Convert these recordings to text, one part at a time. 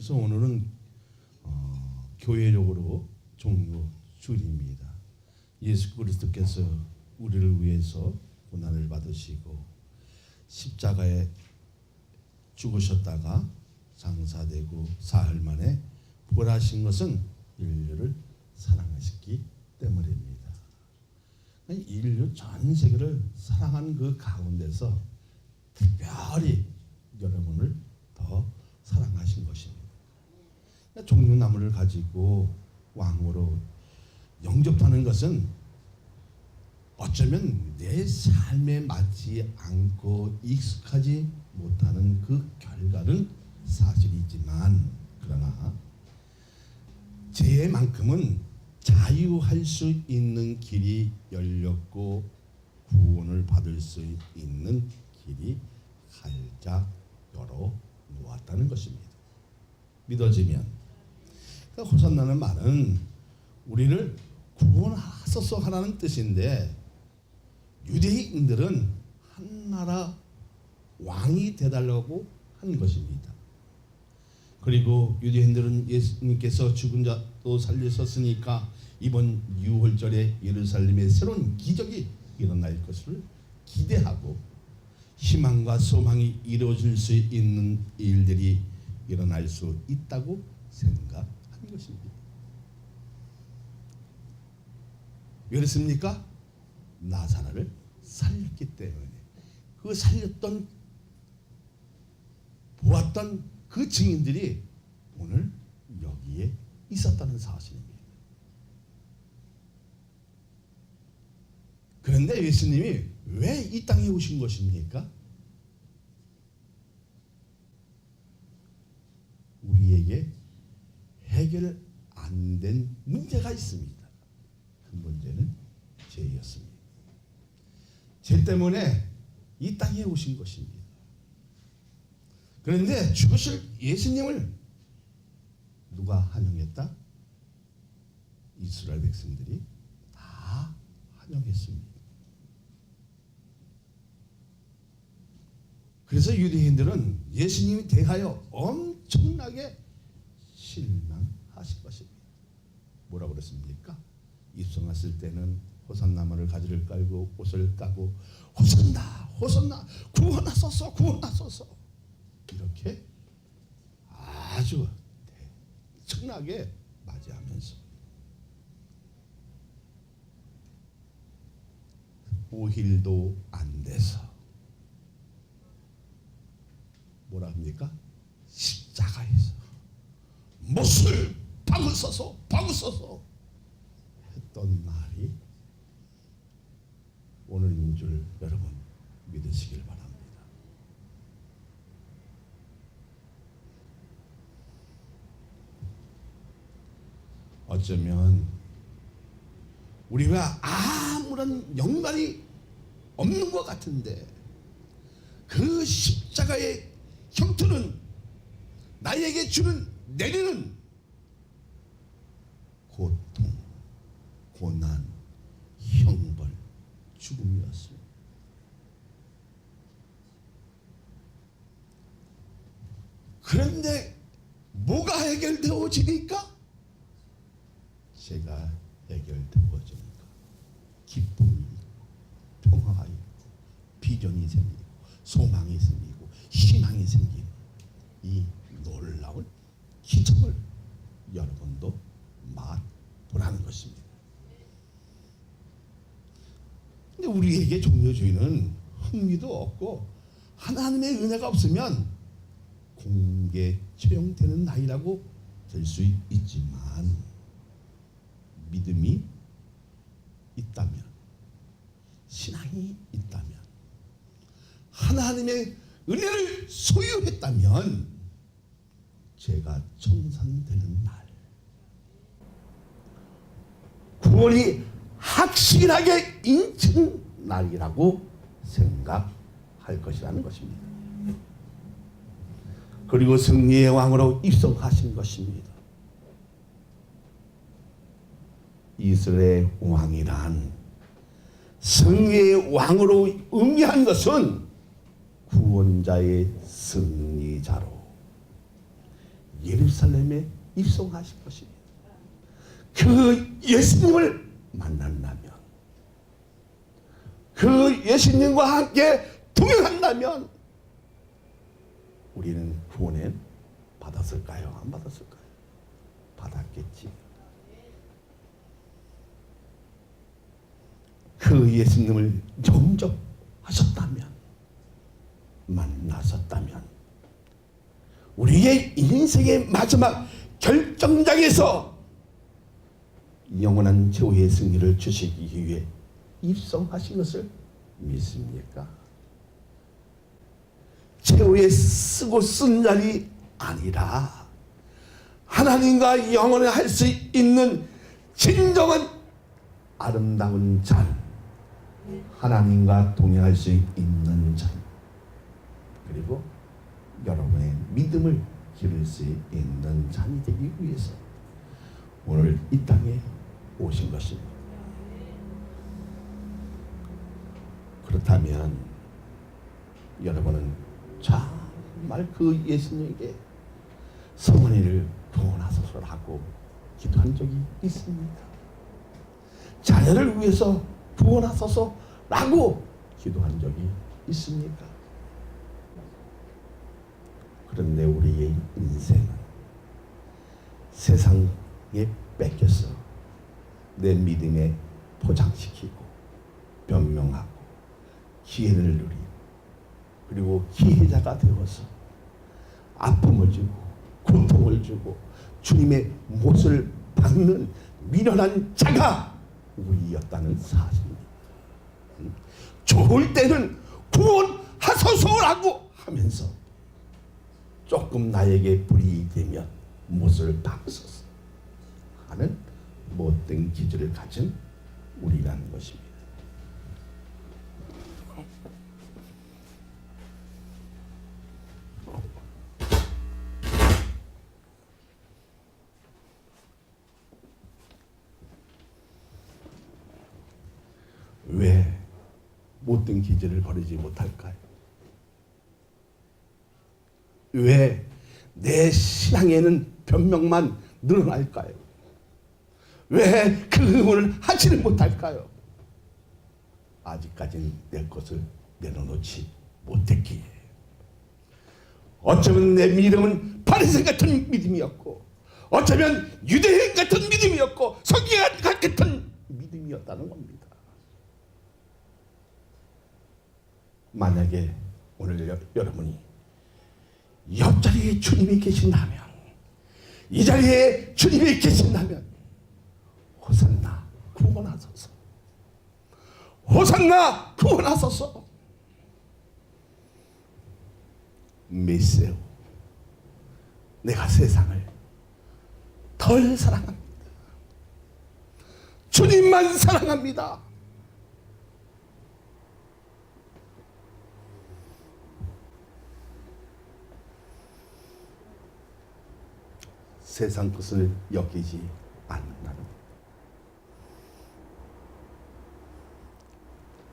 그래서 오늘은 교회적으로 종료 주일입니다. 예수 그리스도께서 우리를 위해서 고난을 받으시고 십자가에 죽으셨다가 장사되고 사흘 만에 부활하신 것은 인류를 사랑하셨기 때문입니다. 인류 전 세계를 사랑한 그 가운데서 특별히 여러분을 더 사랑하신 것입니다. 종려나무를 가지고 왕으로 영접하는 것은 어쩌면 내 삶에 맞지 않고 익숙하지 못하는 그 결과는 사실이지만, 그러나 죄만큼은 자유할 수 있는 길이 열렸고 구원을 받을 수 있는 길이 활짝 열어 놓았다는 것입니다. 믿어지면. 그러니까 호산나는 말은 우리를 구원하소서 하라는 뜻인데, 유대인들은 한 나라 왕이 되달라고 한 것입니다. 그리고 유대인들은 예수님께서 죽은 자도 살리셨으니까 이번 유월절에 예루살렘에 새로운 기적이 일어날 것을 기대하고 희망과 소망이 이루어질 수 있는 일들이 일어날 수 있다고 생각한 것입니다. 왜 그렇습니까? 나사로를 살렸기 때문에. 그 살렸던, 보았던 그 증인들이 오늘 여기에 있었다는 사실입니다. 그런데 예수님이 왜 이 땅에 오신 것입니까? 우리에게 해결 안 된 문제가 있습니다. 그 문제는 죄였습니다. 죄 때문에 이 땅에 오신 것입니다. 그런데 죽으실 예수님을 누가 환영했다? 이스라엘 백성들이 다 환영했습니다. 그래서 유대인들은 예수님에 대하여 엄청나게 실망하신 것입니다. 뭐라고 그랬습니까? 입성했을 때는 호산나무를 가지를 깔고 옷을 까고 호산나 호산나 구원하소서 구원하소서 이렇게 아주 엄청나게 맞이하면서 5일도 안 돼서 뭐라 합니까? 십자가에서 못을 박으소서 박으소서 했던 말이 오늘인 줄 여러분 믿으시길 바랍니다. 어쩌면 우리가 아무런 연관이 없는 것 같은데 그 십자가의 형태는 나에게 내리는 고통, 고난, 형벌, 죽음이었습니다. 그런데 뭐가 해결되어지니까? 죄가 해결되어지니까 기쁨이 있고 평화가 있고 비전이 생기고 소망이 생기고 희망이 생기는 이 놀라운 기적을 여러분도 맛보라는 것입니다. 근데 우리에게 종려주의는 흥미도 없고 하나님의 은혜가 없으면 공개 처형되는 나이라고 될 수 있지만 믿음이 있다면 신앙이 있다면 하나님의 은혜를 소유했다면 죄가 청산되는 날 구원이 확실하게 인증 날이라고 생각할 것이라는 것입니다. 그리고 승리의 왕으로 입성하신 것입니다. 이스라엘 왕이란 승리의 왕으로 의미한 것은 구원자의 승리자로 예루살렘에 입성하신 것입니다. 그 예수님을 만난다면, 그 예수님과 함께 동행한다면 우리는 구원을 받았을까요? 안 받았을까요? 받았겠지. 그 예수님을 영접하셨다면, 만나셨다면 우리의 인생의 마지막 결정장에서 영원한 최후의 승리를 주시기 위해 입성하신 것을 믿습니까? 최후의 쓰고 쓴 자리 아니라 하나님과 영원히 할 수 있는 진정한 아름다운 잔, 하나님과 동행할 수 있는 잔, 그리고 여러분의 믿음을 기를 수 있는 잔이 되기 위해서 오늘 이 땅에 오신 것입니다. 그렇다면 여러분은 정말 그 예수님에게 성은혜를 구원하소서라고 기도한 적이 있습니까? 자녀를 위해서 구원하소서라고 기도한 적이 있습니까? 그런데 우리의 인생은 세상에 뺏겨서 내 믿음에 포장시키고 변명하고 기회를 누리고 그리고 기회자가 되어서 아픔을 주고 고통을 주고 주님의 못을 박는 미련한 자가 우리였다는 사실입니다. 좋을 때는 구원하소서라고 하면서 조금 나에게 불이익이 되면 못을 박소서 하는 못된 기질을 가진 우리라는 것입니다. 왜 못된 기질을 버리지 못할까요? 왜 내 신앙에는 변명만 늘어날까요? 왜 그 의문을 하지를 못할까요? 아직까지는 내 것을 내려놓지 못했기에. 어쩌면 내 믿음은 바리새인 같은 믿음이었고, 어쩌면 유대인 같은 믿음이었고, 서기관 같은 믿음이었다는 겁니다. 만약에 오늘 여러분이 옆자리에 주님이 계신다면, 이 자리에 주님이 계신다면 호산나 구원하소서, 호산나 구원하소서. 메세오, 내가 세상을 덜 사랑합니다. 주님만 사랑합니다. 세상 것을 여기지 않는다는 것.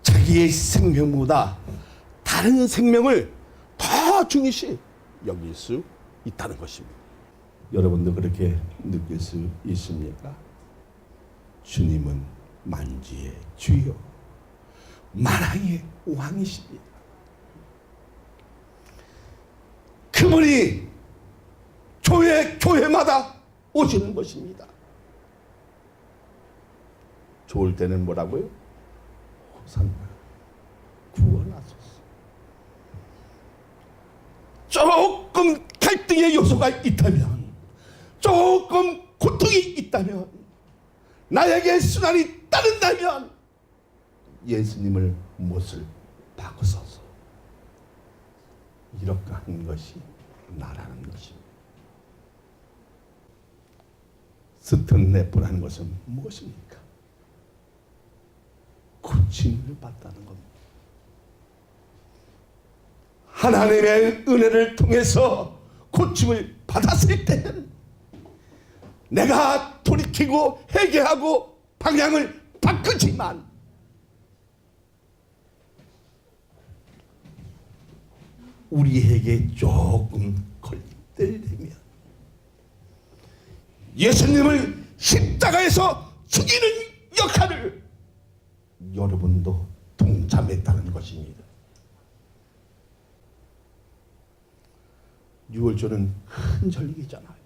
자기의 생명보다 다른 생명을 더 중요시 여길 수 있다는 것입니다. 여러분도 그렇게 느낄 수 있습니까? 주님은 만주의 주요 만왕의 왕이십니다. 그분이 교회마다 오시는 것입니다. 좋을 때는 뭐라고요? 호산나 구원하소서. 조금 갈등의 요소가 있다면, 조금 고통이 있다면, 나에게 순환이 따른다면 예수님을 못을 바꾸소서. 이렇게 하는 것이 나라는 것입니다. 스턴네프라는 것은 무엇입니까? 고침을 받다는 겁니다. 하나님의 은혜를 통해서 고침을 받았을 때는 내가 돌이키고 회개하고 방향을 바꾸지만 우리에게 조금 걸림돌 되면 예수님을 십자가에서 죽이는 역할을 여러분도 동참했다는 것입니다. 6월절은 큰 절기잖아요.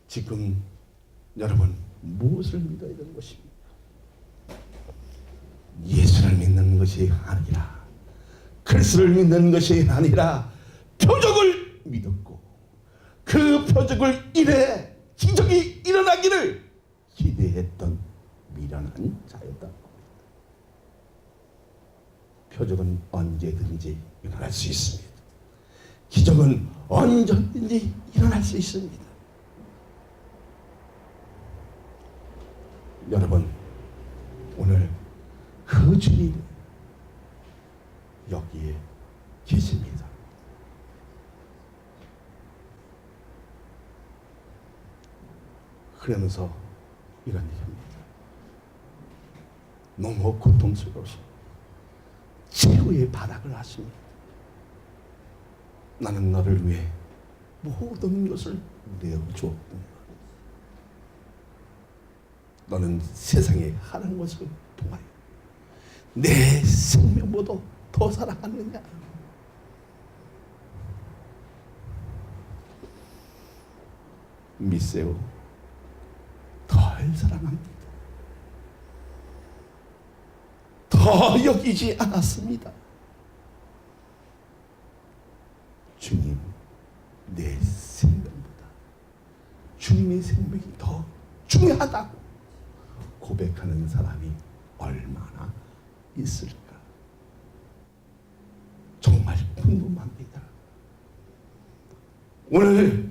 지금 여러분 무엇을 믿어야 되는 것입니까? 예수를 믿는 것이 아니라, 그리스도를 믿는 것이 아니라 표적을 믿었고 그 표적을 인해 기적이 일어나기를 기대했던 미련한 자였다. 표적은 언제든지 일어날 수 있습니다. 기적은 언제든지 일어날 수 있습니다. 여러분, 오늘 그 주님 여기에 계십니다. 그러면서 이런 얘기합니다. 너무 고통스러워서 최후의 발악을 하십니다. 나는 너를 위해 모든 것을 내어주었구나. 너는 세상에 하는 것을 통하여 내 생명보다 더 사랑하느냐? 믿으세요. 덜 사랑합니다. 더 여기지 않았습니다. 주님, 내 생명보다 주님의 생명이 더 중요하다고 고백하는 사람이 얼마나 있을까? 정말 궁금합니다. 오늘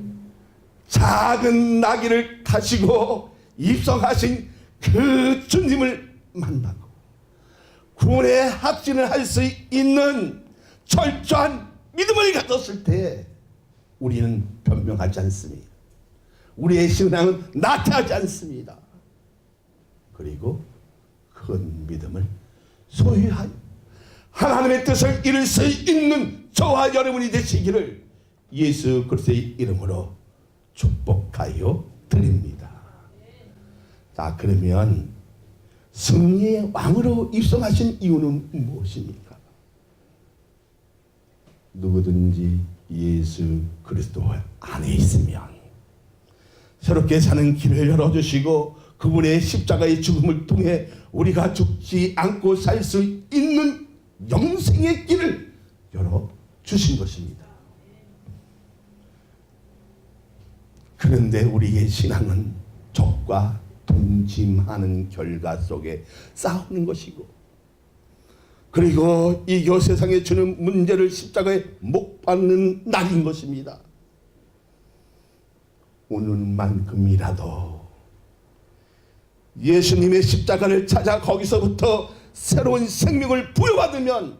작은 나귀를 타시고 입성하신 그 주님을 만나고 구원의 확신을 할 수 있는 철저한 믿음을 가졌을 때 우리는 변명하지 않습니다. 우리의 신앙은 나태하지 않습니다. 그리고 큰 믿음을 소유하여 하나님의 뜻을 이룰 수 있는 저와 여러분이 되시기를 예수 그리스도의 이름으로 축복하여 드립니다. 자, 그러면 승리의 왕으로 입성하신 이유는 무엇입니까? 누구든지 예수 그리스도 안에 있으면 새롭게 사는 길을 열어주시고 그분의 십자가의 죽음을 통해 우리가 죽지 않고 살 수 있는 영생의 길을 열어주신 것입니다. 그런데 우리의 신앙은 적과 동침하는 결과 속에 싸우는 것이고, 그리고 이 세상에 주는 문제를 십자가에 못 박는 날인 것입니다. 오늘만큼이라도 예수님의 십자가를 찾아 거기서부터 새로운 생명을 부여받으면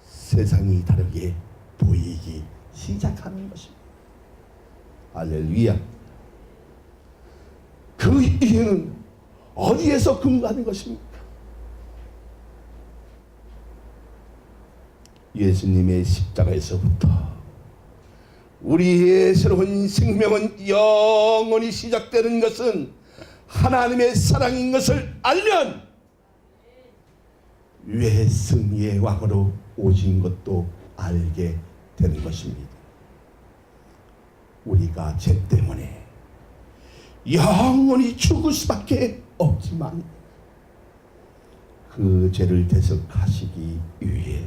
세상이 다르게 보이기 시작하는 것입니다. 할렐루야. 그 이유는 어디에서 근거하는 것입니까? 예수님의 십자가에서부터 우리의 새로운 생명은 영원히 시작되는 것은 하나님의 사랑인 것을 알면 왜 승리의 왕으로 오신 것도 알게 되는 것입니다. 우리가 죄 때문에 영원히 죽을 수밖에 없지만 그 죄를 대속하시기 위해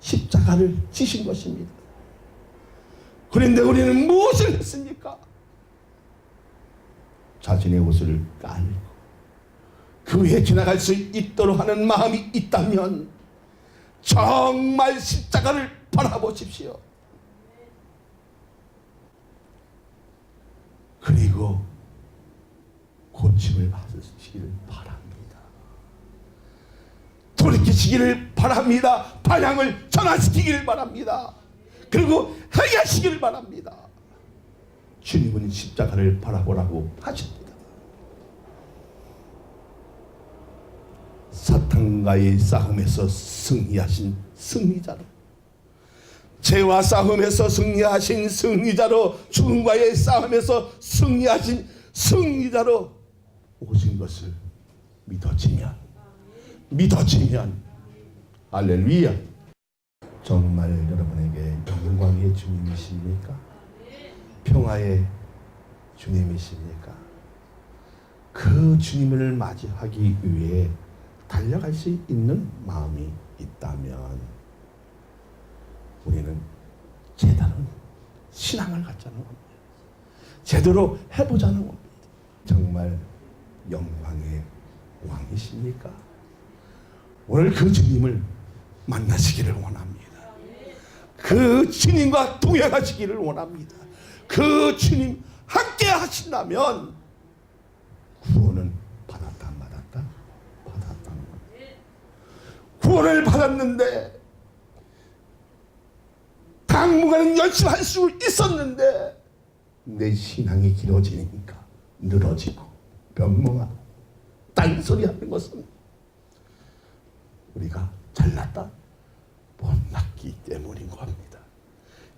십자가를 지신 것입니다. 그런데 우리는 무엇을 했습니까? 자신의 옷을 깔고 그 위에 지나갈 수 있도록 하는 마음이 있다면 정말 십자가를 바라보십시오. 그리고 고침을 받으시기를 바랍니다. 돌이키시기를 바랍니다. 방향을 전환시키기를 바랍니다. 그리고 회개하시기를 바랍니다. 주님은 십자가를 바라보라고 하십니다. 사탄과의 싸움에서 승리하신 승리자로, 죄와 싸움에서 승리하신 승리자로, 죽음과의 싸움에서 승리하신 승리자로 오신 것을 믿어지면 할렐루야. 정말 여러분에게 영광의 주님이십니까? 평화의 주님이십니까? 그 주님을 맞이하기 위해 달려갈 수 있는 마음이 있다면 우리는 제대로 신앙을 갖자는 겁니다. 제대로 해보자는 겁니다. 정말 영광의 왕이십니까? 오늘 그 주님을 만나시기를 원합니다. 그 주님과 동행하시기를 원합니다. 그 주님 함께 하신다면 구원은 받았다 안 받았다? 받았다는 겁니다. 구원을 받았는데 당분간은 열심히 할 수 있었는데 내 신앙이 길어지니까 늘어지고 병멍하고 딴소리 하는 것은 우리가 잘났다 못났기 때문인 겁니다.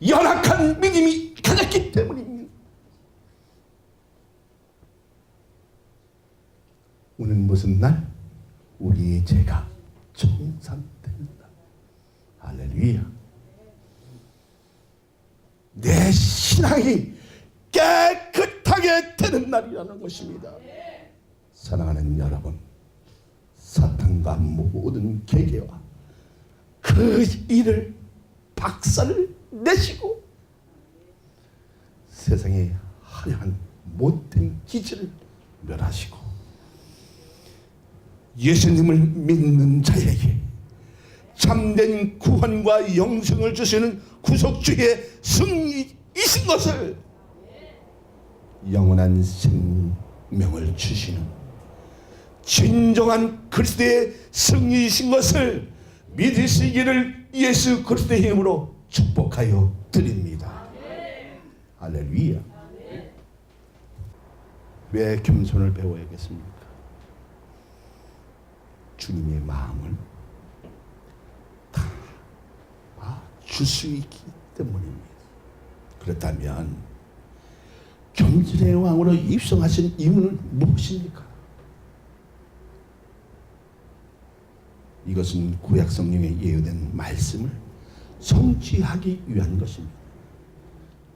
열악한 믿음이 가졌기 때문입니다. 오늘 무슨 날? 우리의 죄가 청산되는 날. 할렐루야. 내 신앙이 깨끗하게 되는 날이라는 것입니다. 사랑하는 여러분, 사탄과 모든 계계와 그 일을 박살을 내시고 세상의 화려한 못된 기질을 멸하시고 예수님을 믿는 자에게 참된 구원과 영생을 주시는 구속주의 승리이신 것을, 영원한 생명을 주시는 진정한 그리스도의 승리이신 것을 믿으시기를 예수 그리스도의 이름으로 축복하여 드립니다. 할렐루야. 왜 겸손을 배워야겠습니까? 주님의 마음을 다 줄 수 있기 때문입니다. 그렇다면 겸손의 왕으로 입성하신 이유는 무엇입니까? 이것은 구약 성경에 예언된 말씀을 성취하기 위한 것입니다.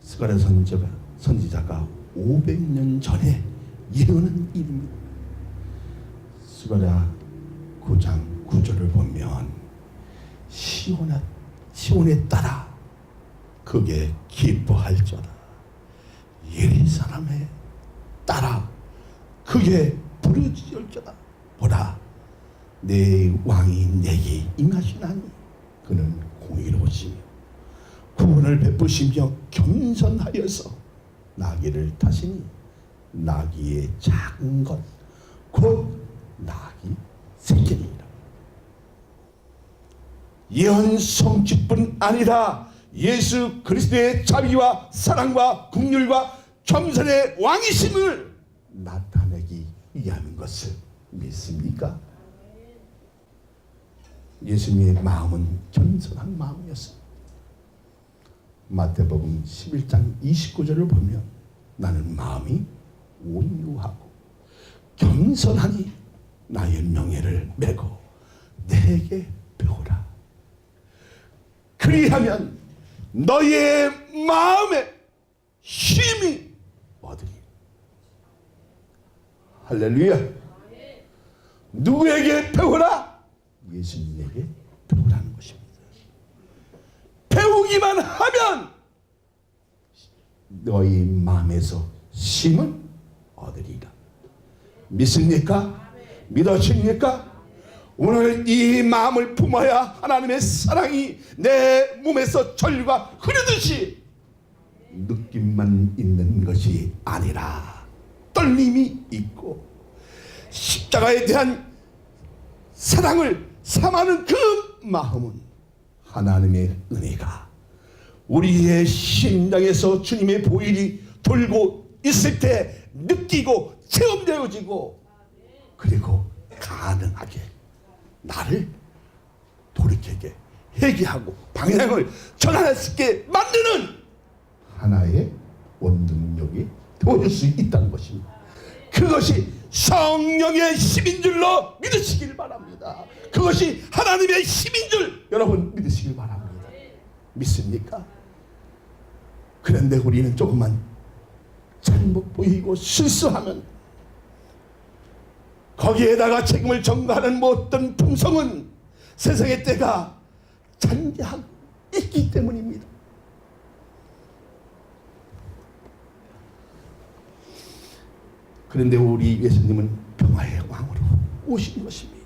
스가랴 선지자가 500년 전에 예언한 일입니다. 스가랴 9장 9절을 보면 시온에 따라 그게 기뻐할지어다. 예루살렘에 따라 그게 부르짖을지어다. 보라, 내 왕이 내게 임하시나니 그는 공의로우시며 구원을 베푸시며 겸손하여서 나귀를 타시니 나귀의 작은 것 곧 나귀 새끼니라. 예언 성취뿐 아니라 예수 그리스도의 자비와 사랑과 긍휼과 겸손의 왕이심을 나타내기 위한 것을 믿습니까? 예수님의 마음은 겸손한 마음이었습니다. 마태복음 11장 29절을 보면 나는 마음이 온유하고 겸손하니 나의 명예를 메고 내게 배우라. 그리하면 너의 마음에 힘이 얻으리. 할렐루야. 누구에게 배우라? 예수님에게 배우라는 것입니다. 배우기만 하면 너희 마음에서 힘을 얻으리라. 믿습니까? 믿어집니까? 오늘 이 마음을 품어야 하나님의 사랑이 내 몸에서 전류가 흐르듯이 느낌만 있는 것이 아니라 떨림이 있고 십자가에 대한 사랑을 삼하는 그 마음은 하나님의 은혜가 우리의 심장에서 주님의 보혈이 돌고 있을 때 느끼고 체험되어지고 그리고 가능하게 나를 돌이키게 회개하고 방향을 전환할 수 있게 만드는 하나의 원동력이 되어줄 수 있다는 것입니다. 그것이 성령의 힘인 줄로 믿으시길 바랍니다. 그것이 하나님의 힘인 줄 여러분 믿으시길 바랍니다. 믿습니까? 그런데 우리는 조금만 잘못 보이고 실수하면 거기에다가 책임을 전가하는 모든 품성은 세상의 때가 잔재하고 있기 때문입니다. 그런데 우리 예수님은 평화의 왕으로 오신 것입니다.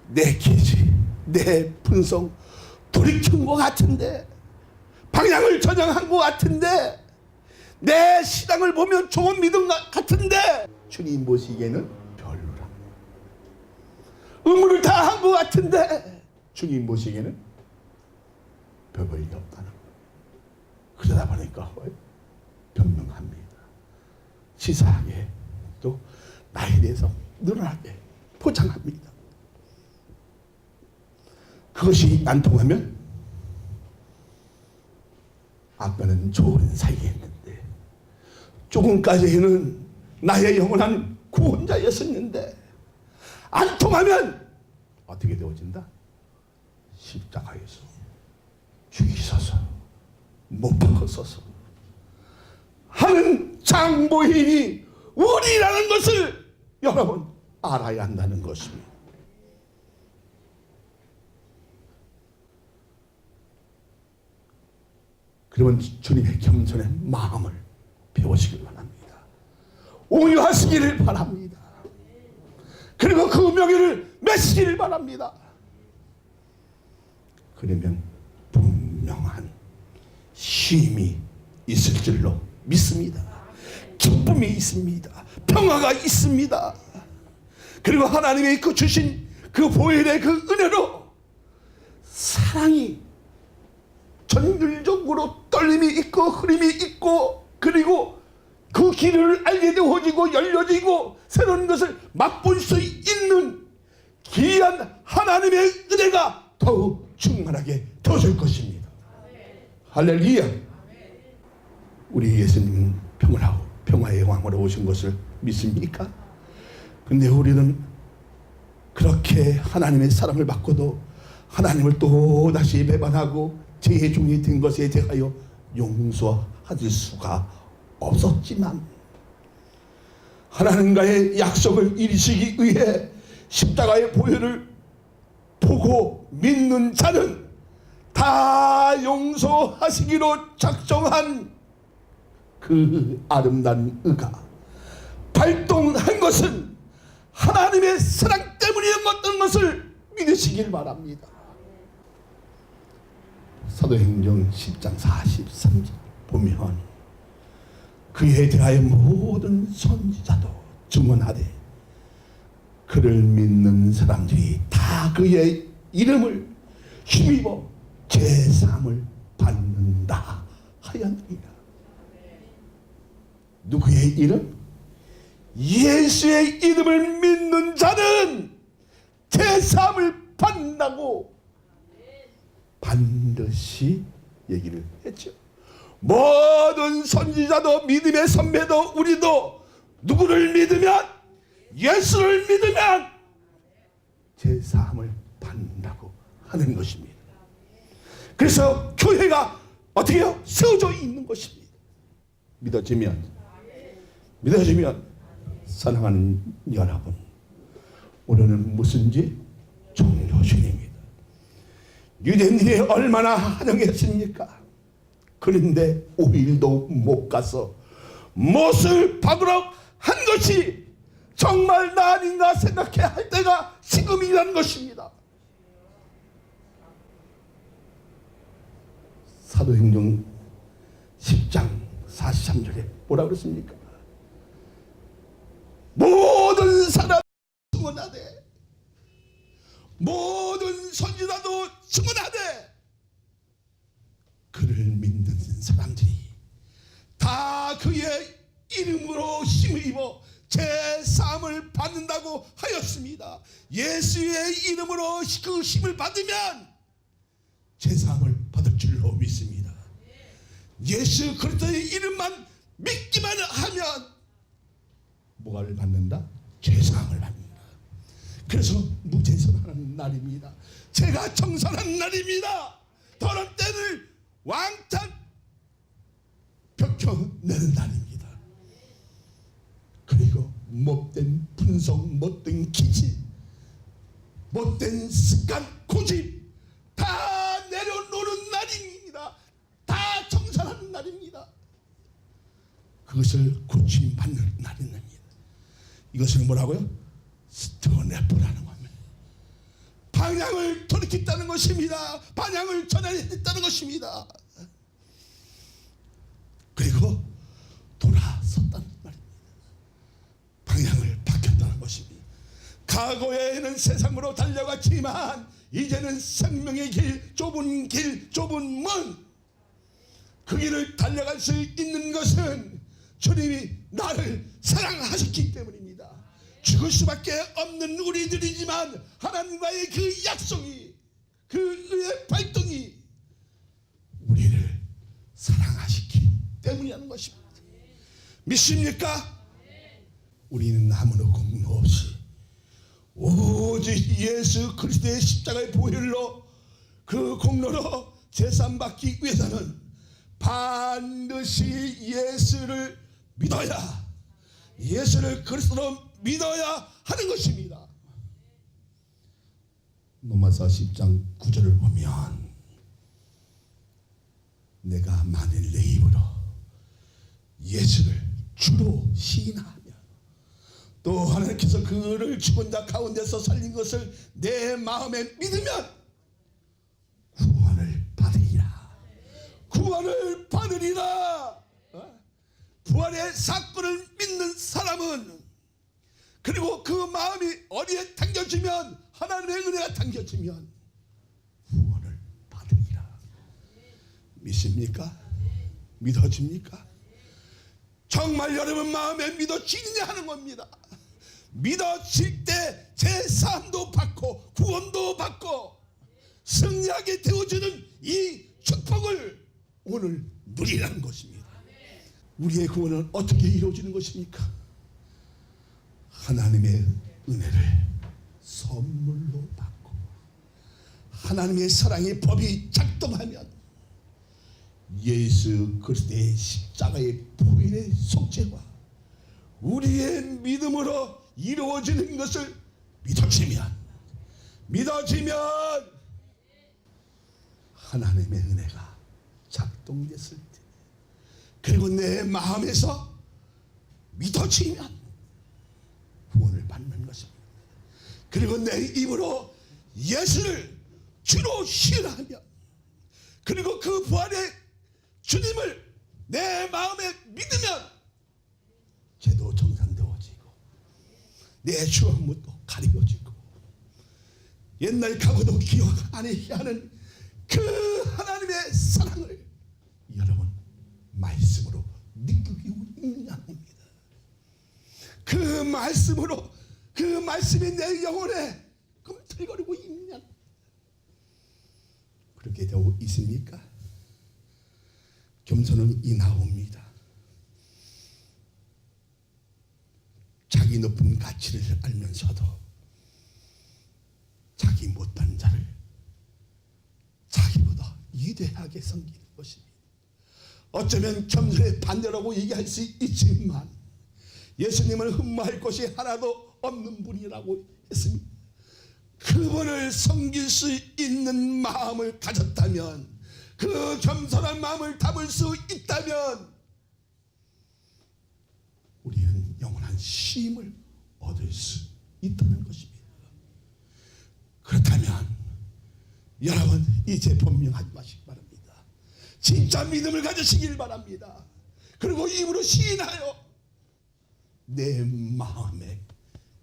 내 기지, 내 분성 돌이킨 것 같은데, 방향을 전향한 것 같은데, 내 신앙을 보면 좋은 믿음 같은데 주님 보시기에는 별로랍니다. 의무를 다 한 것 같은데 주님 보시기에는 별 볼일 없다는 거예요. 그러다 보니까 변명합니다. 치사하게 또 나에 대해서 늘어나게 포장합니다. 그것이 안 통하면 아까는 좋은 사이였는데, 조금까지는 나의 영원한 구원자였었는데 안 통하면 어떻게 되어진다? 십자가에서 죽이소서, 못 박으소서 하는 장보인이 우리라는 것을 여러분 알아야 한다는 것입니다. 그러면 주님의 겸손의 마음을 배우시길 바랍니다. 온유하시기를 바랍니다. 그리고 그 명예를 메시기를 바랍니다. 그러면 분명한 쉼이 있을 줄로 믿습니다. 기쁨이 있습니다. 평화가 있습니다. 그리고 하나님의 그 주신 그 보혈의 그 은혜로 사랑이 전율적으로 떨림이 있고 흐름이 있고, 그리고 그 길을 알게 되어지고 열려지고 새로운 것을 맛볼 수 있는 귀한 하나님의 은혜가 더욱 충만하게 되어질 것입니다. 할렐루야. 우리 예수님은 평화의 왕으로 오신 것을 믿습니까? 근데 우리는 그렇게 하나님의 사랑을 받고도 하나님을 또 다시 배반하고 죄의 종이 된 것에 대하여 용서할 수가 없었지만, 하나님과의 약속을 이루시기 위해 십자가의 보혈을 보고 믿는 자는 다 용서하시기로 작정한 그 아름다운 의가 발동한 것은 하나님의 사랑 때문이었던 것을 믿으시길 바랍니다. 사도행전 10장 43절 보면 그에 대하여 모든 선지자도 증언하되 그를 믿는 사람들이 다 그의 이름을 힘입어 제사함을 받는다 하였느니라. 누구의 이름? 예수의 이름을 믿는 자는 제사함을 받는다고 반드시 얘기를 했죠. 모든 선지자도 믿음의 선배도 우리도 누구를 믿으면, 예수를 믿으면 제사함을 받는다고 하는 것입니다. 그래서 교회가 어떻게 해요? 세워져 있는 것입니다. 믿어지면 사랑하는 여러분, 우리는 무슨지 종료주입니다. 유대인들이 얼마나 환영했습니까? 그런데 5일도 못 가서 못을 박으러 한 것이 정말 나 아닌가 생각해야 할 때가 지금이라는 것입니다. 사도행전 10장 43절에 뭐라 그랬습니까? 모든 사람 증언하되, 모든 선지자도 증언하되 그를 믿는 사람들이 다 그의 이름으로 힘을 입어 제사함을 받는다고 하였습니다. 예수의 이름으로 그 힘을 받으면 제사함을 받을 줄로 믿습니다. 예수 그리스도의 이름만 믿기만 하면 뭐를 받는다? 제사함을 받는다. 그래서 무제선하는 날입니다. 제가 정산한 날입니다. 더러운 때를 왕창 벗겨내는 날입니다. 그리고 못된 분석, 못된 기질, 못된 습관, 고집 다 내려놓는 날입니다. 다 정산하는 날입니다. 그것을 고침받는 날입니다. 이것을 뭐라고요? 스토네프라는 겁니다. 방향을 돌이켰다는 것입니다. 방향을 전환했다는 것입니다. 그리고 돌아섰다는 말입니다. 방향을 바뀌었다는 것입니다. 과거에는 세상으로 달려갔지만 이제는 생명의 길, 좁은 문, 그 길을 달려갈 수 있는 것은 주님이 나를 사랑하셨기 때문입니다. 죽을 수밖에 없는 우리들이지만 하나님과의 그 약속이, 그 의의 발동이 우리를 사랑하시기 때문이라는 것입니다. 믿습니까? 우리는 아무런 공로 없이 오직 예수 그리스도의 십자가의 보혈로, 그 공로로 제사받기 위해서는 반드시 예수를 믿어야, 예수를 그리스도로 믿어야 하는 것입니다. 로마서 10장 9절을 보면 내가 만일 내 입으로 예수를 주로 시인하며 또 하나님께서 그를 죽은 자 가운데서 살린 것을 내 마음에 믿으면 구원을 받으리라. 구원을 받으리라. 부활의 사건을 믿는 사람은, 그리고 그 마음이 어디에 당겨지면, 하나님의 은혜가 당겨지면 구원을 받으리라. 믿습니까? 믿어집니까? 정말 여러분 마음에 믿어지느냐 하는 겁니다. 믿어질 때 제사함도 받고 구원도 받고 승리하게 되어주는 이 축복을 오늘 누리라는 것입니다. 우리의 구원은 어떻게 이루어지는 것입니까? 하나님의 은혜를 선물로 받고 하나님의 사랑의 법이 작동하면 예수 그리스도의 십자가의 보혈의 속죄와 우리의 믿음으로 이루어지는 것을 믿어지면 하나님의 은혜가 작동됐을 때, 그리고 내 마음에서 믿어지면 구원을 받는 것입니다. 그리고 내 입으로 예수를 주로 시인하며, 그리고 그 부활의 주님을 내 마음에 믿으면 죄도 정산되어지고 내 추억물도 가리워지고 옛날 과거도 기억 안 하는 그 하나님의 사랑을 여러분 말씀으로 느끼고 있느냐는 겁니다. 그 말씀으로, 그 말씀이 내 영혼에 꿈틀거리고 있느냐. 그렇게 되고 있습니까? 겸손은 이 나옵니다. 자기 높은 가치를 알면서도 자기 못한 자를 자기보다 위대하게 섬기는 것입니다. 어쩌면 겸손의 반대라고 얘기할 수 있지만 예수님은 흠모할 것이 하나도 없는 분이라고 했습니다. 그분을 섬길 수 있는 마음을 가졌다면, 그 겸손한 마음을 담을 수 있다면 우리는 영원한 쉼을 얻을 수 있다는 것입니다. 그렇다면 여러분 이제 변명하지 마시기 바랍니다. 진짜 믿음을 가지시길 바랍니다. 그리고 입으로 시인하여 내 마음에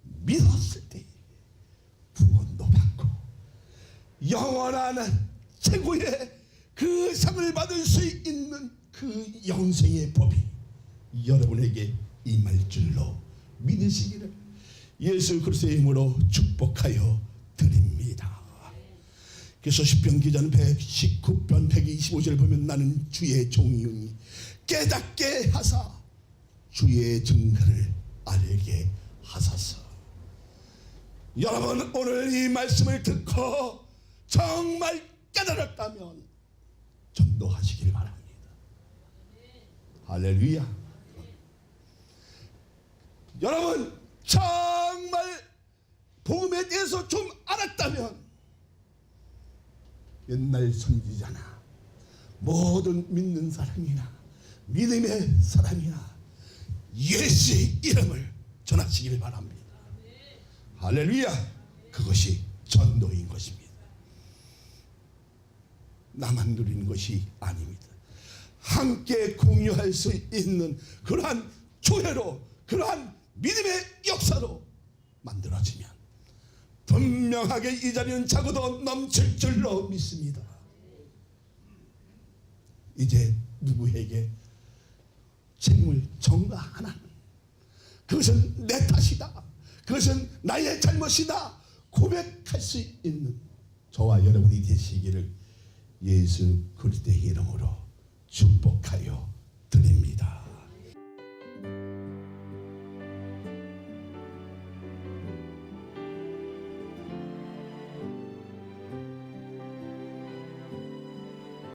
믿었을 때 구원도 받고 영원한 최고의 그 상을 받을 수 있는 그 영생의 법이 여러분에게 임할 줄로 믿으시기를 예수 그리스도의 이름으로 축복하여 드립니다. 그래서 시편 기자는 119편 125절 보면 나는 주의 종이오니 깨닫게 하사 주의 증거를 알게 하소서. 여러분 오늘 이 말씀을 듣고 정말 깨달았다면 전도하시길 바랍니다. 할렐루야. 여러분 정말 복음에 대해서 좀 알았다면 옛날 선지자나 모든 믿는 사람이나 믿음의 사람이나 예수의 이름을 전하시길 바랍니다. 할렐루야. 그것이 전도인 것입니다. 나만 누리는 것이 아닙니다. 함께 공유할 수 있는 그러한 교회로, 그러한 믿음의 역사로 만들어지면 분명하게 이 자리는 차고도 넘칠 줄로 믿습니다. 이제 누구에게 책임을 전가하나, 그것은 내 탓이다, 그것은 나의 잘못이다 고백할 수 있는 저와 여러분이 되시기를 예수 그리스도의 이름으로 축복하여